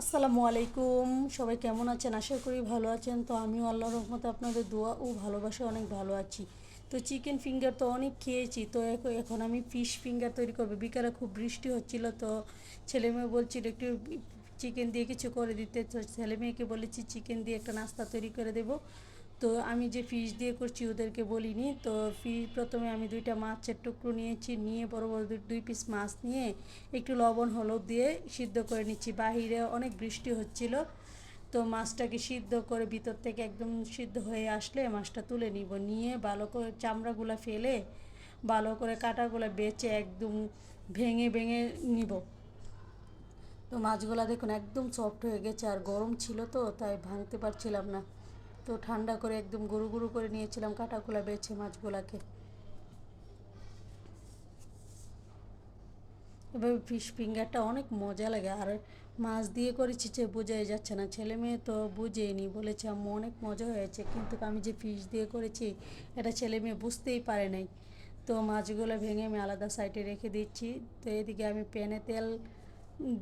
আসসালামু আলাইকুম। সবাই কেমন আছেন? আশা করি ভালো আছেন। তো আমিও আল্লাহর রহমতে আপনাদের দোয়া ও ভালোবাসা অনেক ভালো আছি। তো চিকেন ফিঙ্গার তো অনেক খেয়েছি, তো এখন আমি ফিশ ফিঙ্গার তৈরি করবো। বিকালে খুব বৃষ্টি হচ্ছিল, তো ছেলে মেয়ে বলছিল একটু চিকেন দিয়ে কিছু করে দিতে, তো ছেলে মেয়েকে বলেছি চিকেন দিয়ে একটা নাস্তা তৈরি করে দেবো। তো আমি যে ফিশ দিয়ে করছি ওদেরকে বলিনি। তো প্রথমে আমি দুইটা মাছের টুকরো নিয়েছি, নিয়ে বড় বড় দুই পিস মাছ নিয়ে একটু লবণ হলুদ দিয়ে সিদ্ধ করে নিচ্ছি। বাহিরে অনেক বৃষ্টি হচ্ছিল, তো মাছটাকে সিদ্ধ করে ভিতর থেকে একদম সিদ্ধ হয়ে আসলে মাছটা তুলে নিব, নিয়ে ভালো করে চামড়াগুলো ফেলে ভালো করে কাঁটাগুলো বেছে একদম ভেঙে ভেঙে নিব। তো মাছগুলো দেখুন একদম সফট হয়ে গেছে, আর গরম ছিল তো তাই ভাঙতে পারছিলাম না। তো ঠান্ডা করে একদম গুঁড়ো গুঁড়ো করে নিয়েছিলাম কাঁটাগুলো বেছে মাছগুলোকে। এভাবে ফিশ ফিঙ্গারটা অনেক মজা লাগে, আর মাছ দিয়ে করেছি যে বোঝাই যাচ্ছে না। ছেলে মেয়ে তো বুঝেইনি, বলেছে আম্মু অনেক মজা হয়েছে, কিন্তু আমি যে ফিশ দিয়ে করেছি এটা ছেলে মেয়ে বুঝতেই পারে নাই। তো মাছগুলো ভেঙে আমি আলাদা সাইডে রেখে দিচ্ছি। তো এদিকে আমি প্যানে তেল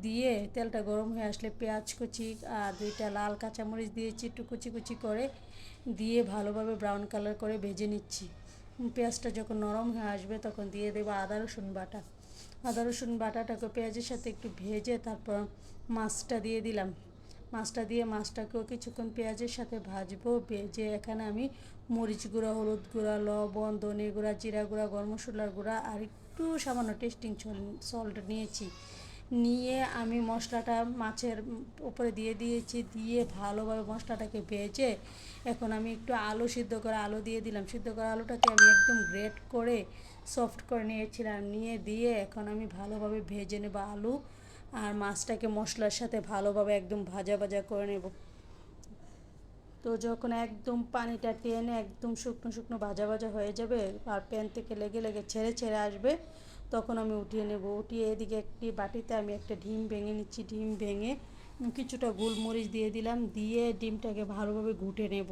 দিয়ে তেলটা গরম হয়ে আসলে পেঁয়াজ কুচি আর দুইটা লাল কাঁচামরিচ দিয়েছি একটু কুচি কুচি করে, দিয়ে ভালোভাবে ব্রাউন কালার করে ভেজে নিচ্ছি। পেঁয়াজটা যখন নরম হয়ে আসবে তখন দিয়ে দেবো আদা রসুন বাটা। আদা রসুন বাটাটাকে পেঁয়াজের সাথে একটু ভেজে তারপর মাছটা দিয়ে দিলাম। মাছটা দিয়ে মাছটাকেও কিছুক্ষণ পেঁয়াজের সাথে ভাজবো। ভেজে এখানে আমি মরিচ গুঁড়া, হলুদ গুঁড়া, লবণ, ধনে গুঁড়া, জিরা গুঁড়া, গরম মশলার গুঁড়া আর একটু সামান্য টেস্টিং সল্ট নিয়েছি। নিয়ে আমি মশলাটা মাছের উপরে দিয়ে দিয়েছি, দিয়ে ভালোভাবে মশলাটাকে ভেজে এখন আমি একটু আলু সিদ্ধ করে আলু দিয়ে দিলাম। সিদ্ধ করা আলুটাকে আমি একদম গ্রেট করে সফট করে নিয়েছিলাম, নিয়ে দিয়ে এখন আমি ভালোভাবে ভেজে নেব আলু আর মাছটাকে মশলার সাথে ভালোভাবে একদম ভাজা ভাজা করে নেব। তো যখন একদম পানিটা টেনে একদম শুকনো শুকনো ভাজা ভাজা হয়ে যাবে আর প্যান থেকে লেগে লেগে ছেড়ে ছেড়ে আসবে, তখন আমি উঠিয়ে নেব। উঠিয়ে এদিকে একটি বাটিতে আমি একটা ডিম ভেঙে নিচ্ছি। ডিম ভেঙে কিছুটা গোলমরিচ দিয়ে দিলাম, দিয়ে ডিমটাকে ভালোভাবে ঘুটে নেব।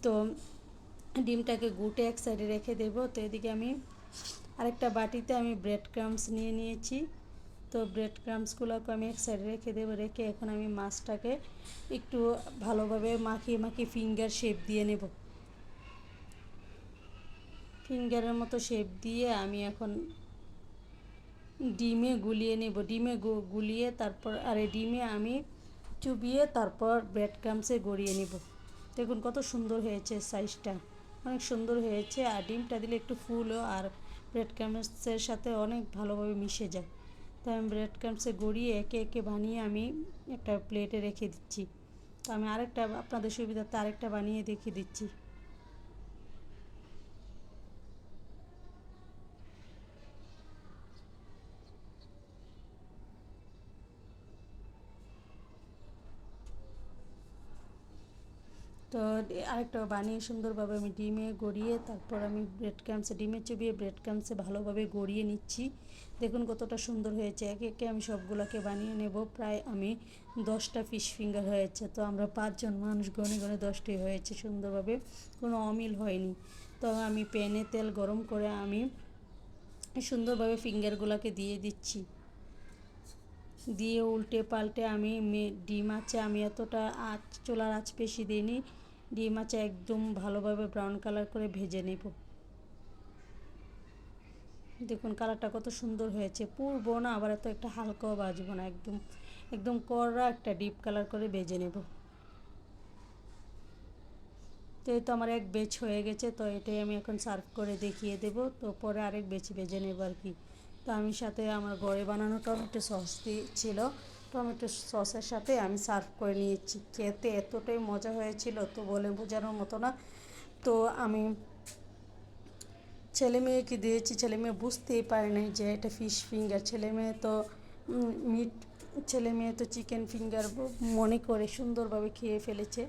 তো ডিমটাকে গুটে এক সাইডে রেখে দেব। তো এদিকে আমি আরেকটা বাটিতে আমি ব্রেড ক্রাম্বস নিয়ে নিয়েছি। তো ব্রেড ক্রাম্বসগুলোকে আমি এক সাইডে রেখে দেবো। রেখে এখন আমি মাছটাকে একটু ভালোভাবে মাখিয়ে মাখিয়ে ফিঙ্গার শেপ দিয়ে নেব। ফিঙ্গারের মতো শেপ দিয়ে আমি এখন ডিমে গুলিয়ে নেব। ডিমে গুলিয়ে তারপর ডিমে আমি চুবিয়ে তারপর ব্রেড ক্রাম্বসে গড়িয়ে নেব। দেখুন কত সুন্দর হয়েছে, সাইজটা অনেক সুন্দর হয়েছে। আর ডিমটা দিলে একটু ফুলও আর ব্রেড ক্রাম্বসের সাথে অনেক ভালোভাবে মিশে যায়। তাই আমি ব্রেড ক্রাম্বসে গড়িয়ে একে একে বানিয়ে আমি একটা প্লেটে রেখে দিচ্ছি। তো আমি আরেকটা আপনাদের সুবিধার্থে আরেকটা বানিয়ে দেখিয়ে দিচ্ছি। তো আরেকটা বানিয়ে সুন্দরভাবে আমি ডিমে গড়িয়ে তারপর আমি ব্রেড ক্রাম্বসে ডিমে চুবিয়ে ব্রেড ক্রাম্বসে ভালোভাবে গড়িয়ে নিচ্ছি। দেখুন কতটা সুন্দর হয়েছে। একে একে আমি সবগুলোকে বানিয়ে নেব। প্রায় আমি 10টা ফিশ ফিঙ্গার হয়েছে। তো আমরা 5জন মানুষ, গনে গনে 10টি হয়েছে, সুন্দরভাবে কোনো অমিল হয়নি। তো আমি প্যানে তেল গরম করে আমি সুন্দরভাবে ফিঙ্গারগুলোকে দিয়ে দিচ্ছি। দিয়ে উল্টে পাল্টে আমি ডিম আছে আমি এতটা চুলার আঁচ বেশি দিইনি। ডিম আছে একদম ভালোভাবে ব্রাউন কালার করে ভেজে নেব। দেখুন কালারটা কত সুন্দর হয়েছে। পুড়বো না আবার এত একটা হালকাও ভাজবো না, একদম একদম কড়া একটা ডিপ কালার করে ভেজে নেব। তো এই তো আমার এক বেচ হয়ে গেছে। তো এটাই আমি এখন সার্ভ করে দেখিয়ে দেব। তো পরে আরেক বেচ ভেজে নেব আর কি। তো আমি সাথে আমার ঘরে বানানো টমেটো সস ছিল, টমেটো সসের সাথে আমি সার্ভ করে নিয়েছি। খেতে এতটাই মজা হয়েছিল তো বলে বোঝানোর মতো না। তো আমি ছেলে মেয়েকে দিয়েছি, ছেলে মেয়ে বুঝতেই পারেনি যে এটা ফিশ ফিঙ্গার। ছেলে মেয়ে তো মিট ছেলে মেয়ে তো চিকেন ফিঙ্গার মনে করে সুন্দরভাবে খেয়ে ফেলেছে।